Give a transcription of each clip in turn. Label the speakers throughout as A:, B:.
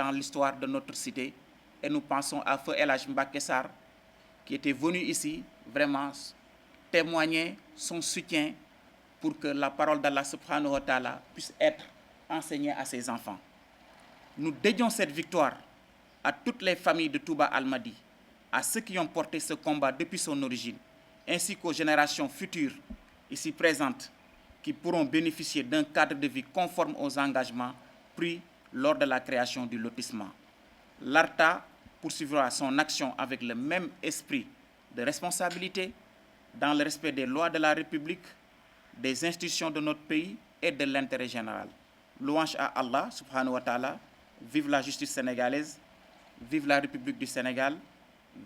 A: dans l'histoire de notre cité. Et nous pensons à Feu El Hadj Mbacké Sarr, qui était venu ici vraiment témoigner son soutien pour que la parole d'Allah subhanahu wa ta'ala puisse être enseignée à ses enfants. Nous dédions cette victoire à toutes les familles de Touba Almadies, à ceux qui ont porté ce combat depuis son origine, ainsi qu'aux générations futures ici présentes qui pourront bénéficier d'un cadre de vie conforme aux engagements pris lors de la création du lotissement. L'ARTA poursuivra son action avec le même esprit de responsabilité, dans le respect des lois de la République, des institutions de notre pays et de l'intérêt général. Louange à Allah subhanahu wa ta'ala, vive la justice sénégalaise, vive la République du Sénégal,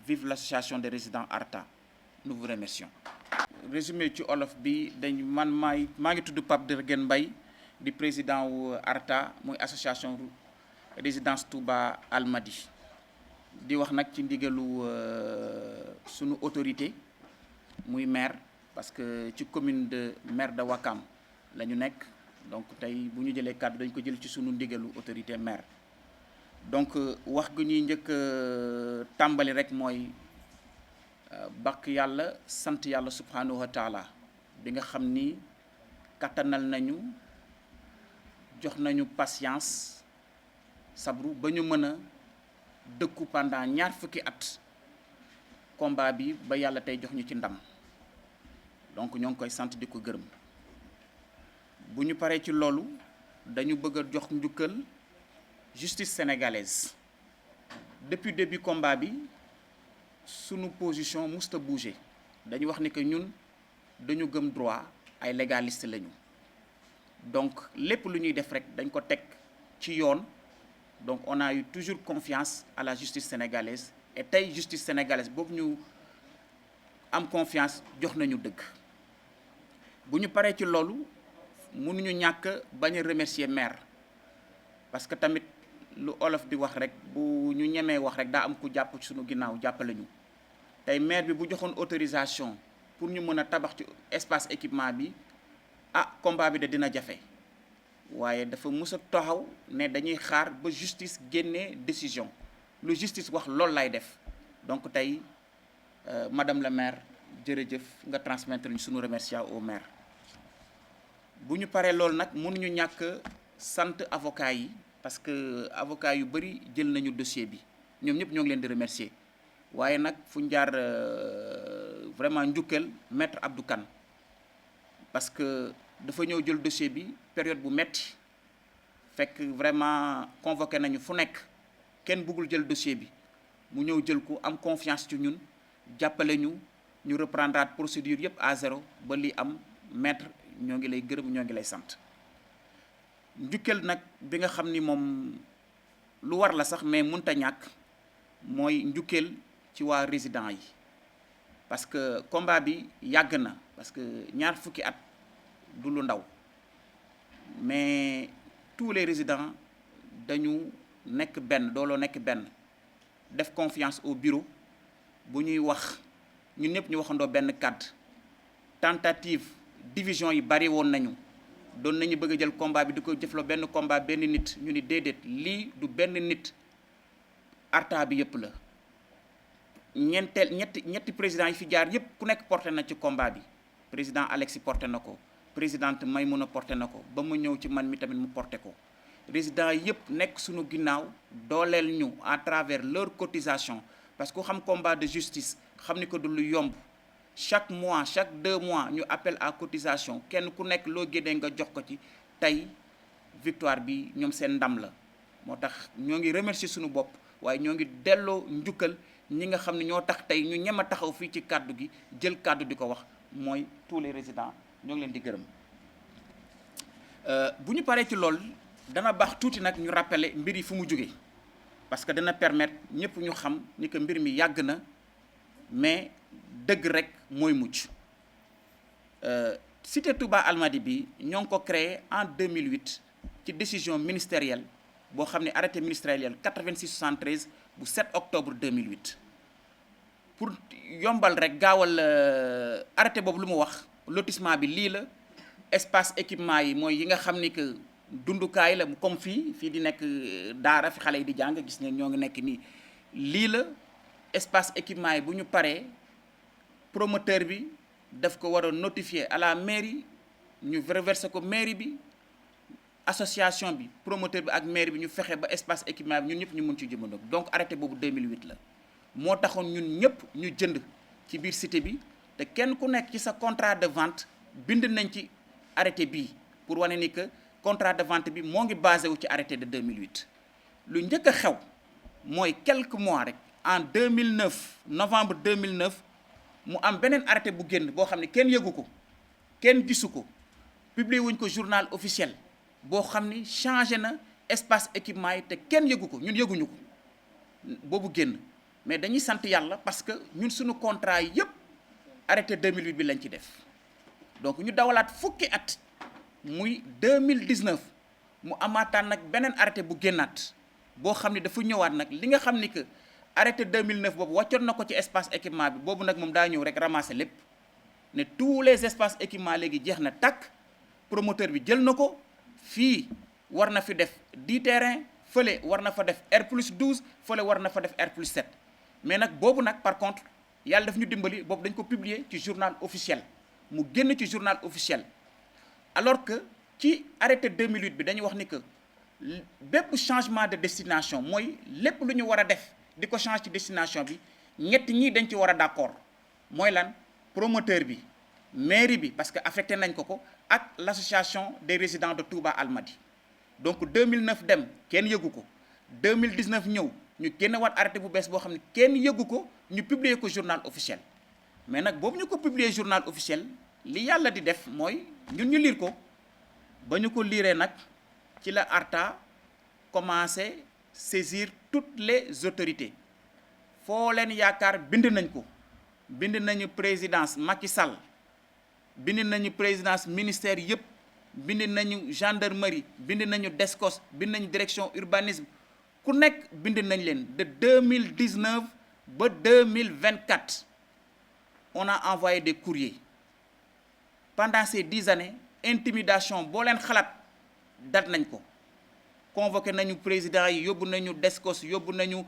A: vive l'association des résidents ARTA. Nous vous remercions. Résumé ci olof bi dañ man maa ngi tudd Pape Derguene Mbaye di président wu ARTA muy association résidence Touba Almadies di wax nag ci ndigalu sunu autorité muy maire parce que ci commune de maire de Ouakam la ñu nekk donc tey bu ñu jëlee kàddu dañ ko jël ci sunu ndigalu autorité maire donc wax gu ñuy njëkk tàmbali rek mooy bakk yàlla sant yàlla subhanahu wa taala bi nga xam ni kattanal nañu jox nañu patience sabru ba ñu mën a dëkku pendant ñaar fukki at combat bi ba yàlla tey jox ñu ci ndam donc ñoo ngi koy sant di ko gërëm bu ñu paree ci loolu dañu bëgg a jox njukkal justice sénégalaise depuis début combat bi sunu position musta bouger dañu wax ni que ñun dañu gëm droit ay légaliste lañu donc lépp lu ñuy def rek dañ ko teg ci yoon donc on a eu toujours confiance à la justice sénégalaise et tey justice sénégalaise boobu ñu am confiance jox nañu dëgg bu ñu paree ci loolu mënuñu ñàkk bañ a remercier maire parce que tamit lu olof di wax rek bu ñu ñemee wax rek daa am ku jàpp ci sunu ginnaaw jàppale ñu tey maire bi bu joxoon autorisation pour ñu mën a tabax ci espace équipement bi combat bi de dina jafe waaye dafa mës a taxaw ne dañuy xaar ba justice génnee décision lu justice wax loolu lay def donc tey madame la maire jërëjëf nga transmettre ñu sunu remerciement au maire bu ñu paree loolu nag mënuñu ñàkk sant avocat yi parce que avocat yu bëri jël nañu dossier bi ñoom ñëpp ñoo ngi leen di remercier waaye nag fu ñu jaar vraiment njukkal maître Abdou Kane parce que dafa ñëw jël dossier bi période bu metti fekk vraiment convoqué nañu fu nekk kenn bëggul jël dossier bi mu ñëw jël ko am confiance ci ñun jàppale ñu reprendre procédure yëpp à zéro ba li am maître ñoo ngi lay gërëm ñoo ngi lay sant njukkal nag bi nga xam ni moom lu war la sax mais mënta ñàkk mooy njukkal ci waa résident yi parce que combat bi yàgg na parce que ñaar fukki at du lu ndaw mais tous les résidents dañu nekk benn dooloo nekk benn def confiance au bureau bu ñuy wax ñun ñëpp ñu waxandoo benn kàddu tentative division yi bari woon nañu doon nañu bëgg a jël combat bi di ko jëfloo benn combat benn nit ñu ni déedéet lii du benn nit ARTA bi yëpp la ñetti président yi fi jaar yëpp ku nekk porté na ci combat bi président Alexis porté na ko présidente Maymouna porté na ko ba mu ñëw ci man mi tamit mu porté ko résident yëpp nekk suñu ginnaaw dooleel ñu à travers leur cotisation parce que ku xam combat de justice xam ni ko du lu yomb chaque mois chaque 2 mois ñu appel à cotisation kenn ku nekk loo génnee nga jox ko ci tey victoire bi ñoom seen ndam la moo tax ñoo ngi remercier suñu bopp waaye ñoo ngi delloo njukkal ñi nga xam ne ñoo tax tey ñu ñem a taxaw fii ci kàddu gi jël kàddu di ko wax mooy tous les résidents ñoo ngi leen di gërëm bu ñu paree ci loolu dana baax tuuti nag ñu rappeler mbir yi fu mu jógee parce que dana permettre ñëpp ñu xam ni que mbir mi yàgg na mais dëgg rek mooy mucc cité Touba Almadies bi ñoo ngi ko créé en 2008 ci décision ministérielle boo xam ne arrêté ministériel 8673 bu 7 octobre 2008 pour yombal rek gaawal arrêté boobu lu mu wax lotissement bi lii la espace équipement yi mooy yi nga xam ni que dundukaay la comme fii di nekk daara fi xale yi di jàng gis ngeen ñoo ngi nekk nii lii la espace équipement yi bu ñu paree promoteur bi daf ko war a notifier à la mairie ñu reverser ko mairie bi association bi promoteur bi ak mairie bi ñu fexe ba espace équipement bi ñun ñëpp ñu mën ci jëmandoo donc arrêté boobu 2008 la moo taxoon ñun ñëpp ñu jënd ci biir cité bi te kenn ku nekk ci sa contrat de vente bind nañ ci arrêté bii pour wane ni que contrat de vente bi moo ngi basé wu ci arrêté de 2008 lu njëkk a xew mooy quelques mois rek en 2009 novembre 2009 mu am beneen arrêté bu génn boo xam ne kenn yëgu ko kenn gisu ko publié wuñ ko journal officiel boo xam ni changé na espace équipement yi te kenn yëgu ko ñun yëguñu ko boobu génn mais dañuy sant yàlla parce que ñun suñu contrat yi yëpp arrêté 2008 bi lañ ci def donc ñu dawalaat fukki at muy 2019 mu amaataan nag beneen arrêté bu génnaat boo xam ne dafa ñëwaat nag li nga xam ni que arrêté 2009 boobu wàccoon na ko ci espace équipement bi boobu nag moom daa ñëw rek ramasser lépp ne tous les espaces équipement léegi jeex na tàkk promoteur bi jël na ko fii war na fi def 10 terrains fële war na fa def R+12 fële war na fa def R+7 mais nag boobu nag par contre yàlla daf ñu dimbali boobu dañ ko publier ci journal officiel mu génn ci journal officiel alors que ci arrêté 2008 bi dañu wax ni que bépp changement de destination mooy lépp lu ñu war a def di ko changer ci destination bi ñett ñii dañ ci war a d'accord mooy lan promoteur bi mairie bi parce que affecté nañ ko ak l'association des résidents de Touba Almadies donc 2009 dem kenn yëgu ko 2019 ñëw ñu génn waat arrêté bu bees boo xam ne kenn yëgu ko ñu publier ko journal officiel mais nag boobu ñu ko publier journal officiel li yàlla di def mooy ñun ñu lire ko ba ñu ko liiree nag ci la ARTA commencé saisir toutes les autorités foo leen yaakaar bind nañ ko bind nañu présidence Macky Sall bind nañu présidence ministère yëpp bind nañu gendarmerie bind nañu DSCOS bind nañu direction urbanisme ku nekk bind nañ leen de 2019 ba 2024 on a envoyé des courriers pendant ces 10 années intimidation boo leen xalaat dat nañ ko convoqué nañu président yi yóbbu nañu DSCOS yóbbu nañu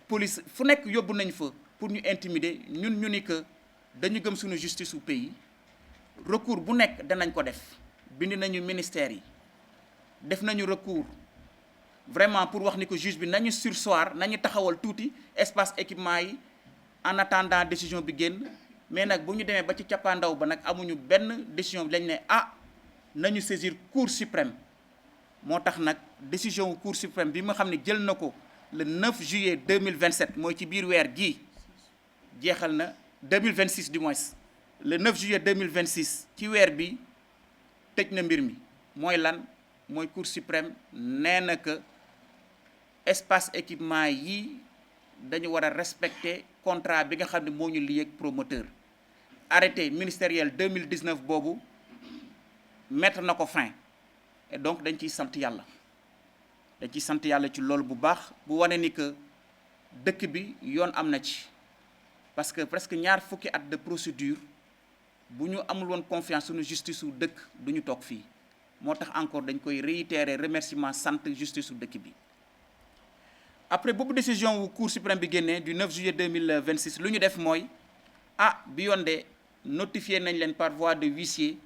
A: police fu nekk yóbbu nañ fa pour ñu intimider ñun ñu ni que dañu gëm suñu justice au pays recours bu nekk danañ ko def bind nañu ministère yi def nañu recours vraiment pour wax ni que juge bi nañu surseoir nañu taxawal tuuti espace équipement yi en attendant décision bi génn mais nag bu ñu demee ba ci cappaandaw ba nag amuñu benn décision bi lañ ne nañu saisir cour suprême moo tax nag décision wu cour suprême bi nga xam ne jël na ko le 9 juillet 2027 mooy ci biir weer gii jeexal na 2026 du moins le 9 juillet 2026 ci weer bi tëj na mbir mi mooy lan mooy cour suprême nee na que espace équipement yi dañu war a respecter contrat bi nga xam ne moo ñu lié ak promoteur arrêté ministériel 2019 boobu mettre na ko fin et donc dañ ciy sant yàlla ci loolu bu baax bu wane ni que dëkk bi yoon am na ci parce que presque ñaar fukki at de procédure bu ñu amul woon confiance suñu justice su dëkk du ñu toog fii moo tax encore dañ koy réitérer remerciement sant justice su dëkk bi après boobu décision wu cour suprême bi génnee du 9 juillet 2026 lu ñu def mooy bi yoon de notifié nañ leen par voie de huissier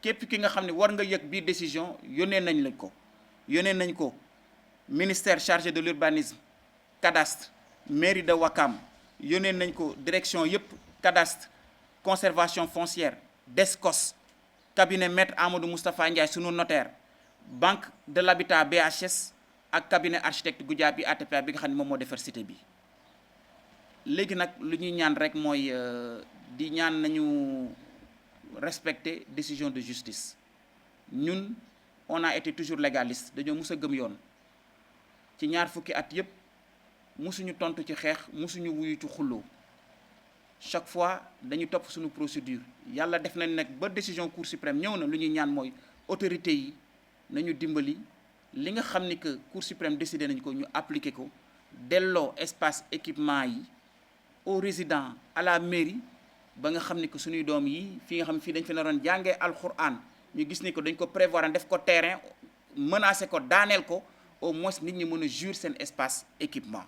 A: képp ki nga xam ne war nga yëg biir décision yónnee nañ ko ministère chargé de l'urbanisme cadastre mairie de Ouakam yónnee nañ ko direction yëpp cadastre conservation foncière DSCOS cabinet maître Amadou Moustapha Ndiaye sunu notaire banque de l'habitat BHS ak cabinet architecte Goudiaby ATPA bi nga xam ne moom moo defar cité bi léegi nag lu ñuy ñaan rek mooy di ñaan nañu respecter décision de justice ñun on a été toujours légaliste dañoo mus a gëm yoon ci ñaar fukki at yépp musuñu tontu ci xeex musuñu wuyu ci xulloo chaque fois dañu topp suñu procédure yàlla def nañ nag ba décision cour suprême ñëw na lu ñuy ñaan mooy autorité yi nañu dimbali li nga xam ni que cour suprême décidé nañ ko ñu appliquer ko delloo espace équipement yi aux résidents à la mairie ba nga xam ni que suñuy doom yi fii nga xam fii dañ fi naroon jàngee alxuraan ñu gis ni ko dañ ko prévoir def ko terrain menacé ko daaneel ko au moins nit ñi mën a jouir seen espace équipement.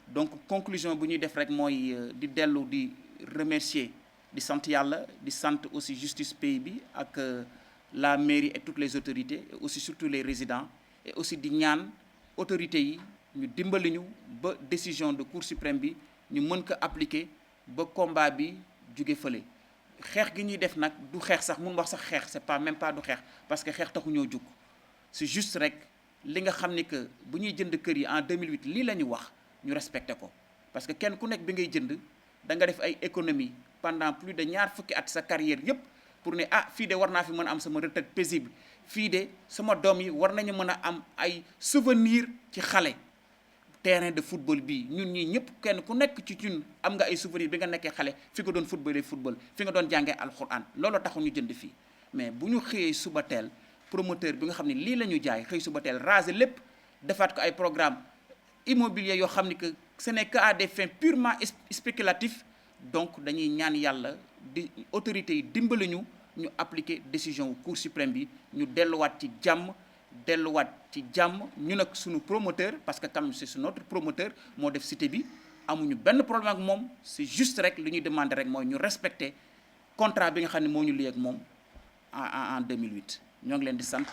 A: Donc conclusion bu ñuy def rek mooy di dellu di remercier di sant yàlla di sant aussi justice pays bi ak la mairie et toutes les autorités et aussi surtout les résidents et aussi di ñaan autorités yi ñu dimbali ñu ba décision de Cour suprême bi ñu mën ko appliquer ba combat bi jóge fële. xeex gi ñuy def nag du xeex sax mun wax sax xeex c'est pas même pas du xeex parce que xeex taxu ñoo jug c'est juste rek li nga xam ni que bu ñuy jënd kër yi en 2008 lii la ñu wax ñu respecté ko parce que kenn ku nekk bi ngay jënd da nga def ay économie pendant plus de ñaar fukki at sa carrière yépp pour ne ah fii de war naa fi mën a am sama retraite paisible fii de sama doom yi war nañu mën a am ay souvenir ci xale terrain de football bi ñun ñii ñëpp kenn ku nekk ci ñun am nga ay souvenir bi nga nekkee xale fi nga doon football fi nga doon jàngee alxuraan loolu taxu ñu jënd fii mais bu ñu xëyee suba teel promoteur bi nga xam ne lii la ñu jaay xëy suba teel raser lépp defaat ko ay programme immobilier yoo xam ni que ce n'est que à des fins purement spéculatifs donc dañuy ñaan yàlla di autorités yi dimbali ñu appliquer décision Cour suprême bi ñu delluwaat ci jàmm ñun ak suñu promoteur parce que quand c'est notre promoteur moo def cité bi amuñu benn problème ak moom c'est juste rek li ñuy demander rek mooy ñu respecter contrat bi nga xam ne moo ñu lié ak moom en 2008 ñoo ngi leen di sant